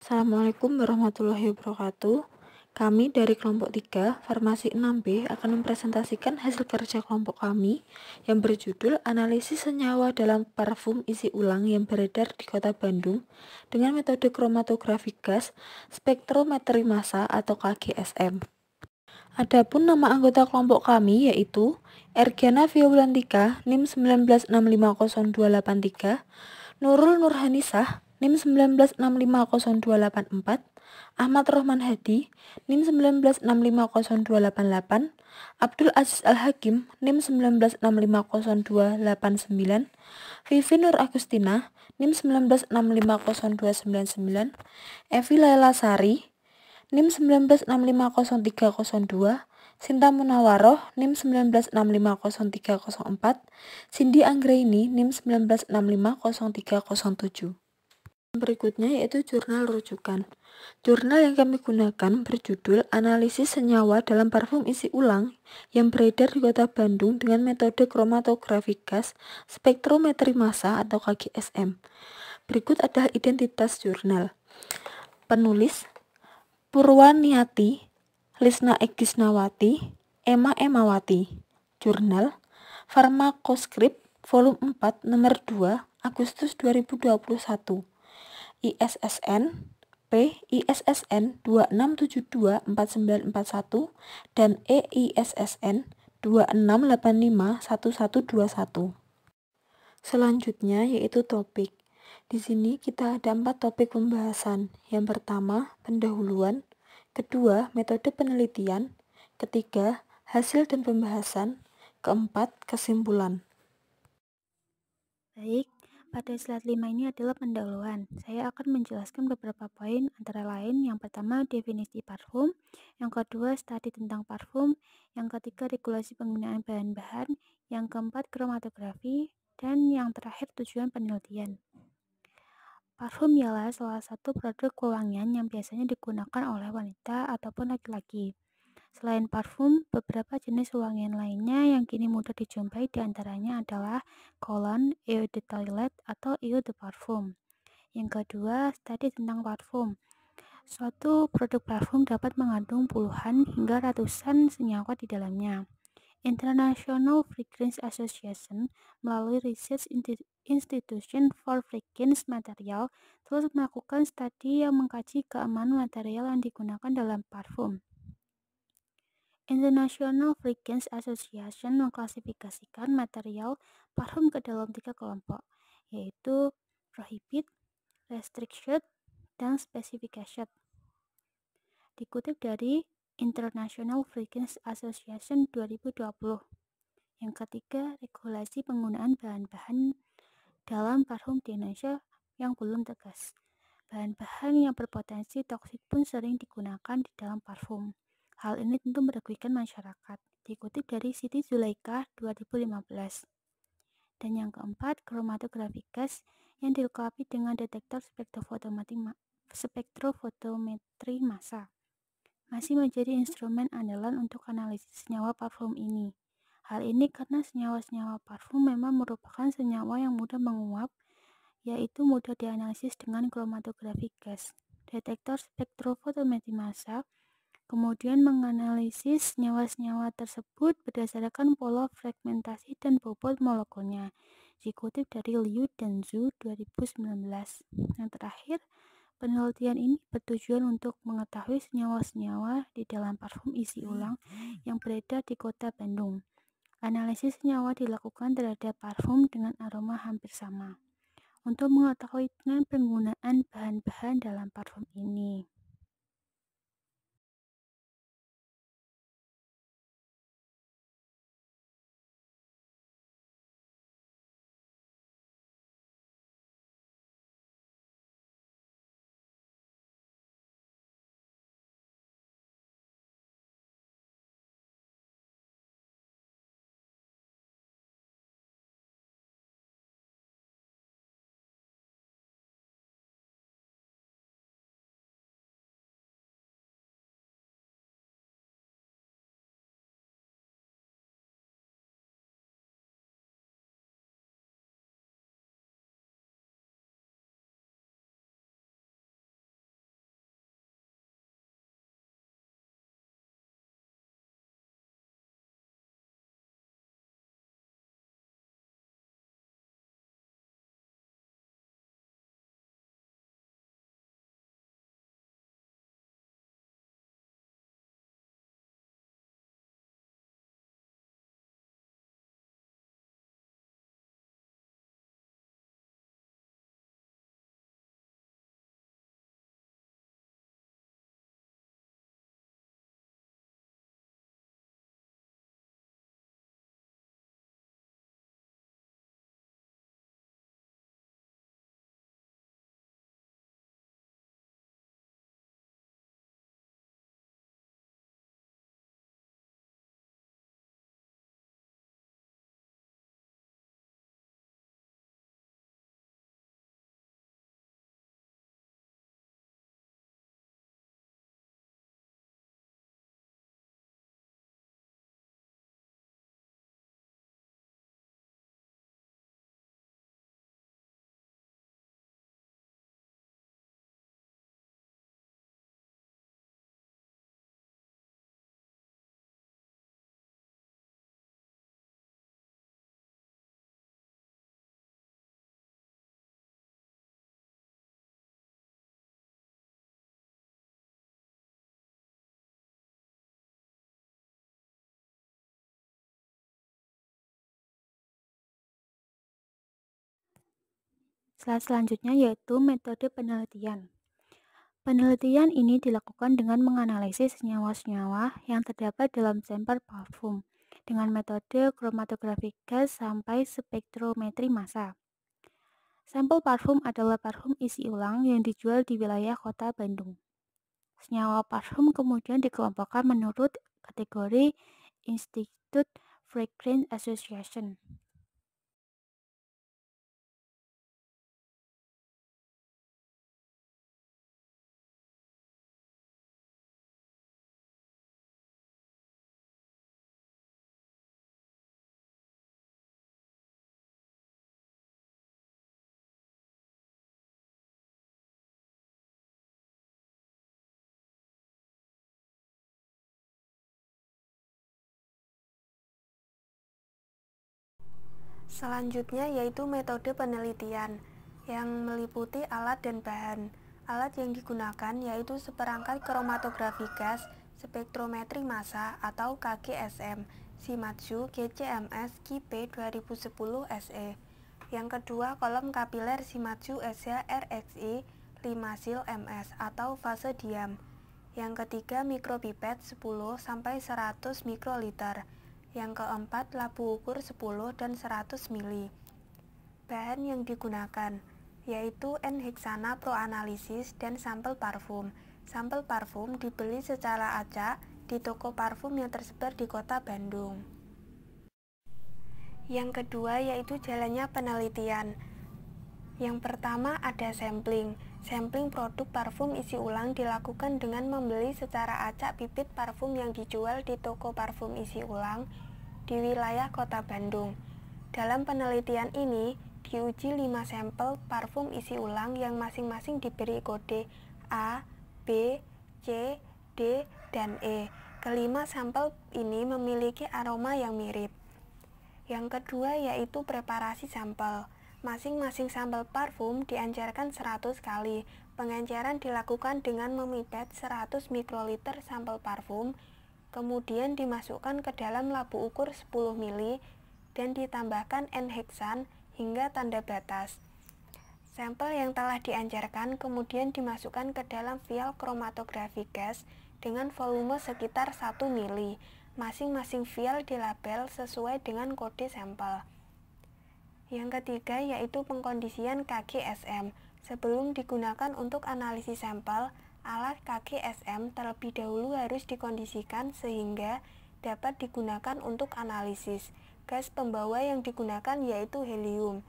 Assalamualaikum warahmatullahi wabarakatuh. Kami dari kelompok 3, Farmasi 6B akan mempresentasikan hasil kerja kelompok kami yang berjudul Analisis Senyawa dalam Parfum Isi Ulang yang beredar di Kota Bandung dengan metode kromatografi gas spektrometri massa atau KGSM. Adapun nama anggota kelompok kami yaitu Ergiana Violantika NIM 1965023, Nurul Nurhanisah NIM 1965024, Ahmad Rohman Hadi NIM 1965028, Abdul Aziz Al-Hakim NIM 1965029, Vivi Nur Agustina NIM 1965029, Evi Laila Sari NIM 196500302, Sinta Munawaroh NIM 196500304, Cindy Anggraini NIM 196500307. Berikutnya yaitu jurnal rujukan. Jurnal yang kami gunakan berjudul Analisis Senyawa dalam Parfum Isi Ulang yang beredar di Kota Bandung dengan metode kromatografi gas spektrometri massa atau KGSM. Berikut adalah identitas jurnal. Penulis Purwaniati Lisna Ekisnawati Emma Emawati. Jurnal Pharmacoscript Volume 4 Nomor 2 Agustus 2021. ISSN ISSN 26724941 dan EISSN 26851121. Selanjutnya yaitu topik. Di sini kita ada 4 topik pembahasan. Yang pertama, pendahuluan. Kedua, metode penelitian. Ketiga, hasil dan pembahasan. Keempat, kesimpulan. Baik, pada slide 5 ini adalah pendahuluan. Saya akan menjelaskan beberapa poin antara lain yang pertama definisi parfum, yang kedua studi tentang parfum, yang ketiga regulasi penggunaan bahan-bahan, yang keempat kromatografi, dan yang terakhir tujuan penelitian. Parfum ialah salah satu produk pewangian yang biasanya digunakan oleh wanita ataupun laki-laki. Selain parfum, beberapa jenis wangian lainnya yang kini mudah dijumpai diantaranya adalah cologne, eau de toilette, atau eau de parfum. Yang kedua, studi tentang parfum. Suatu produk parfum dapat mengandung puluhan hingga ratusan senyawa di dalamnya. International Fragrance Association melalui Research Institution for Fragrance Material terus melakukan studi yang mengkaji keamanan material yang digunakan dalam parfum. International Fragrance Association mengklasifikasikan material parfum ke dalam 3 kelompok, yaitu prohibit, restricted, dan specification. Dikutip dari International Fragrance Association 2020. Yang ketiga, regulasi penggunaan bahan-bahan dalam parfum di Indonesia yang belum tegas. Bahan-bahan yang berpotensi toksik pun sering digunakan di dalam parfum. Hal ini tentu merugikan masyarakat. Dikutip dari Siti Zulaika 2015. Dan yang keempat, kromatografi gas yang dilengkapi dengan detektor spektrofotometri massa masih menjadi instrumen andalan untuk analisis senyawa parfum ini. Hal ini karena senyawa-senyawa parfum memang merupakan senyawa yang mudah menguap, yaitu mudah dianalisis dengan kromatografi gas. Detektor spektrofotometri massa kemudian menganalisis senyawa-senyawa tersebut berdasarkan pola fragmentasi dan bobot molekulnya. Dikutip dari Liu dan Zhu 2019. Yang terakhir, penelitian ini bertujuan untuk mengetahui senyawa-senyawa di dalam parfum isi ulang yang beredar di Kota Bandung. Analisis senyawa dilakukan terhadap parfum dengan aroma hampir sama untuk mengetahui dengan penggunaan bahan-bahan dalam parfum ini. Slide selanjutnya yaitu metode penelitian. Penelitian ini dilakukan dengan menganalisis senyawa-senyawa yang terdapat dalam sampel parfum dengan metode kromatografi gas sampai spektrometri massa. Sampel parfum adalah parfum isi ulang yang dijual di wilayah kota Bandung. Senyawa parfum kemudian dikelompokkan menurut kategori Institute Fragrance Association. Selanjutnya yaitu metode penelitian yang meliputi alat dan bahan. Alat yang digunakan yaitu seperangkat kromatografi gas, spektrometri massa atau KGSM, Shimadzu GCMS KIP 2010 SE. Yang kedua, kolom kapiler Shimadzu ESA RXI 5 MS atau fase diam. Yang ketiga, mikropipet 10-100 mikroliter. Yang keempat, labu ukur 10 dan 100 mili. Bahan yang digunakan yaitu N-heksana proanalisis dan sampel parfum. Sampel parfum dibeli secara acak di toko parfum yang tersebar di kota Bandung. Yang kedua yaitu jalannya penelitian. Yang pertama ada sampling. Sampling produk parfum isi ulang dilakukan dengan membeli secara acak bibit parfum yang dijual di toko parfum isi ulang di wilayah kota Bandung. Dalam penelitian ini, diuji 5 sampel parfum isi ulang yang masing-masing diberi kode A, B, C, D, dan E. Kelima sampel ini memiliki aroma yang mirip. Yang kedua yaitu preparasi sampel. Masing-masing sampel parfum diancarkan 100 kali. Pengenceran dilakukan dengan memipet 100 mikroliter sampel parfum, kemudian dimasukkan ke dalam labu ukur 10 mili dan ditambahkan N-heksan hingga tanda batas. Sampel yang telah diancarkan kemudian dimasukkan ke dalam vial kromatografi gas dengan volume sekitar 1 mili. Masing-masing vial dilabel sesuai dengan kode sampel. Yang ketiga yaitu pengkondisian KGSM. Sebelum digunakan untuk analisis sampel, alat KGSM terlebih dahulu harus dikondisikan sehingga dapat digunakan untuk analisis. Gas pembawa yang digunakan yaitu helium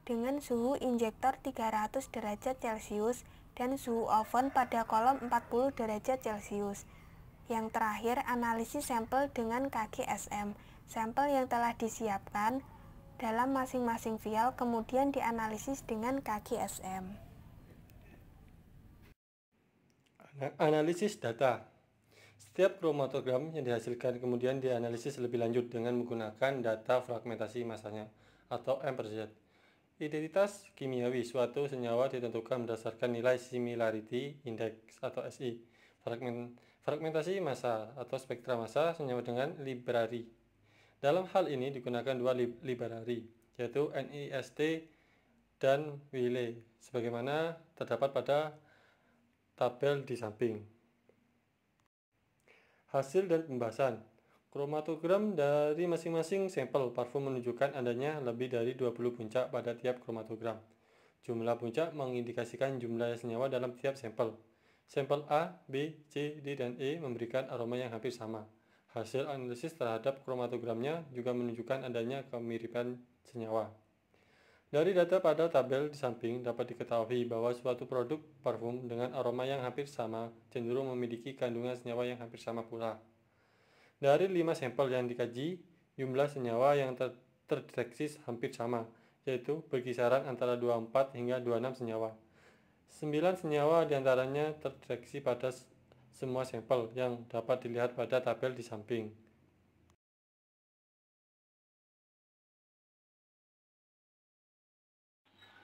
dengan suhu injektor 300 derajat Celcius dan suhu oven pada kolom 40 derajat Celcius. Yang terakhir, analisis sampel dengan KGSM. Sampel yang telah disiapkan dalam masing-masing vial kemudian dianalisis dengan KGSM. Analisis data. Setiap kromatogram yang dihasilkan kemudian dianalisis lebih lanjut dengan menggunakan data fragmentasi massanya atau M/Z. Identitas kimiawi suatu senyawa ditentukan berdasarkan nilai Similarity Index atau SI. Fragmentasi massa atau spektra massa senyawa dengan library. Dalam hal ini digunakan dua library, yaitu NIST dan Wiley, sebagaimana terdapat pada tabel di samping. Hasil dan pembahasan. Kromatogram dari masing-masing sampel parfum menunjukkan adanya lebih dari 20 puncak pada tiap kromatogram. Jumlah puncak mengindikasikan jumlah senyawa dalam tiap sampel. Sampel A, B, C, D, dan E memberikan aroma yang hampir sama. Hasil analisis terhadap kromatogramnya juga menunjukkan adanya kemiripan senyawa. Dari data pada tabel di samping dapat diketahui bahwa suatu produk parfum dengan aroma yang hampir sama cenderung memiliki kandungan senyawa yang hampir sama pula. Dari 5 sampel yang dikaji, jumlah senyawa yang terdeteksi hampir sama, yaitu berkisaran antara 24 hingga 26 senyawa. 9 senyawa diantaranya terdeteksi pada semua sampel yang dapat dilihat pada tabel di samping.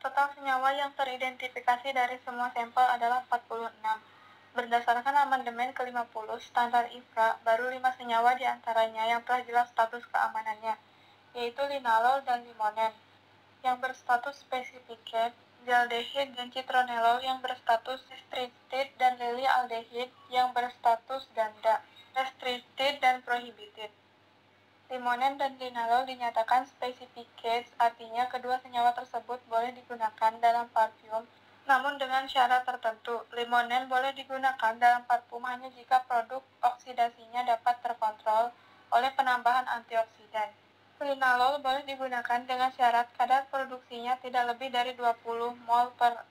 Total senyawa yang teridentifikasi dari semua sampel adalah 46. Berdasarkan amandemen ke-50 standar IFRA, baru 5 senyawa diantaranya yang telah jelas status keamanannya, yaitu linalol dan limonen, yang berstatus specified benzaldehid dan citronellol yang berstatus restricted dan lilialdehid yang berstatus ganda, restricted dan prohibited. Limonen dan linalol dinyatakan specificates, artinya kedua senyawa tersebut boleh digunakan dalam parfum, namun dengan syarat tertentu. Limonen boleh digunakan dalam parfum hanya jika produk oksidasinya dapat terkontrol oleh penambahan antioksidan. Linalol boleh digunakan dengan syarat kadar produksinya tidak lebih dari 20 mol per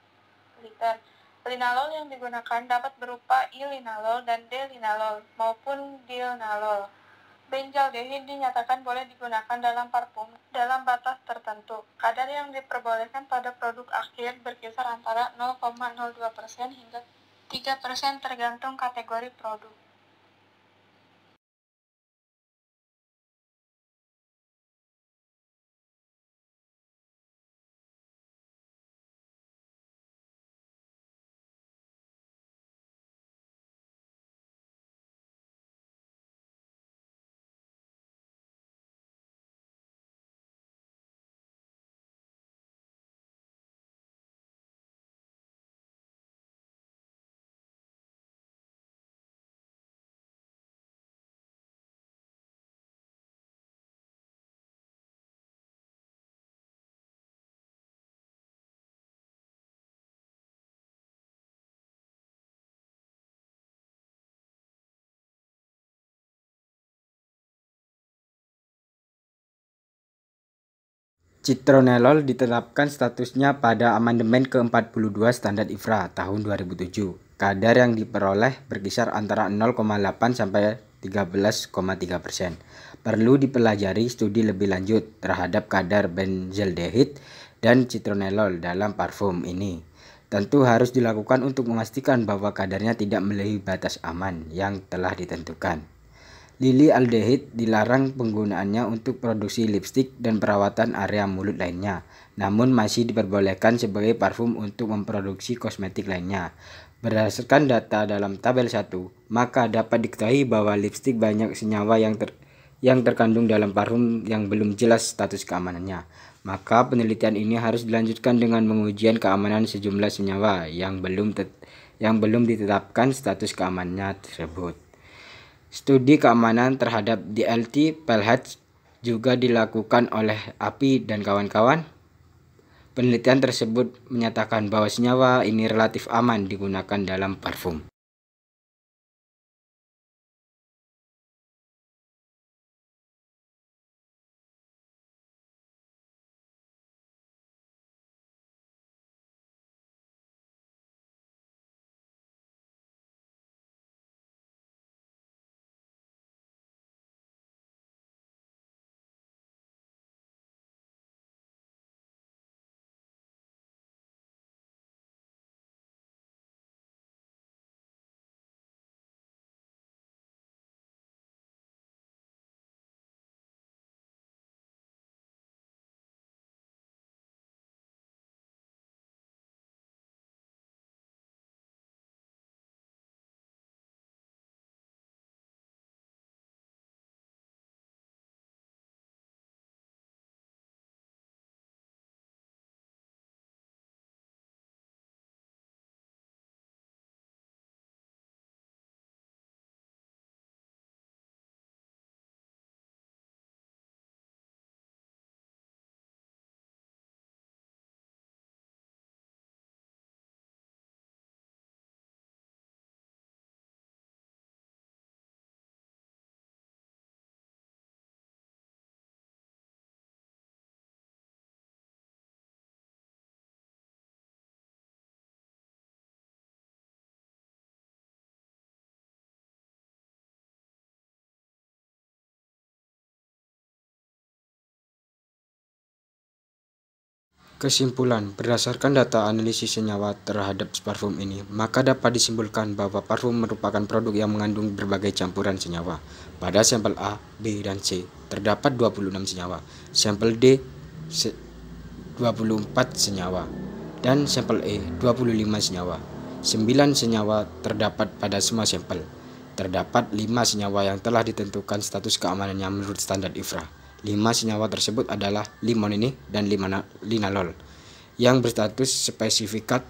liter. Linalol yang digunakan dapat berupa ilinalol dan delinalol maupun dilnalol. Benzaldehid dinyatakan boleh digunakan dalam parfum dalam batas tertentu. Kadar yang diperbolehkan pada produk akhir berkisar antara 0,02% hingga 3% tergantung kategori produk. Citronellol ditetapkan statusnya pada Amandemen ke-42 Standar IFRA tahun 2007. Kadar yang diperoleh berkisar antara 0,8 sampai 13,3%. Perlu dipelajari studi lebih lanjut terhadap kadar benzaldehid dan citronellol dalam parfum ini. Tentu harus dilakukan untuk memastikan bahwa kadarnya tidak melebihi batas aman yang telah ditentukan. Lilialdehid dilarang penggunaannya untuk produksi lipstik dan perawatan area mulut lainnya, namun masih diperbolehkan sebagai parfum untuk memproduksi kosmetik lainnya. Berdasarkan data dalam tabel 1, maka dapat diketahui bahwa lipstik banyak senyawa yang terkandung dalam parfum yang belum jelas status keamanannya. Maka penelitian ini harus dilanjutkan dengan pengujian keamanan sejumlah senyawa yang belum ditetapkan status keamanannya tersebut. Studi keamanan terhadap DLT Pelhats juga dilakukan oleh API dan kawan-kawan. Penelitian tersebut menyatakan bahwa senyawa ini relatif aman digunakan dalam parfum. Kesimpulan, berdasarkan data analisis senyawa terhadap parfum ini, maka dapat disimpulkan bahwa parfum merupakan produk yang mengandung berbagai campuran senyawa. Pada sampel A, B, dan C, terdapat 26 senyawa, sampel D, 24 senyawa, dan sampel E, 25 senyawa. 9 senyawa terdapat pada semua sampel. Terdapat 5 senyawa yang telah ditentukan status keamanannya menurut standar IFRA. 5 senyawa tersebut adalah limonene dan linalol. yang berstatus spesifikat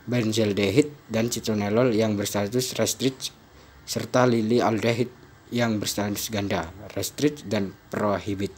benzaldehid dan citronellol yang berstatus restrict, serta lilialdehid yang berstatus ganda, restrict dan prohibit.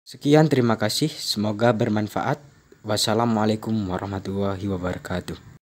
Sekian, terima kasih. Semoga bermanfaat. Wassalamualaikum warahmatullahi wabarakatuh.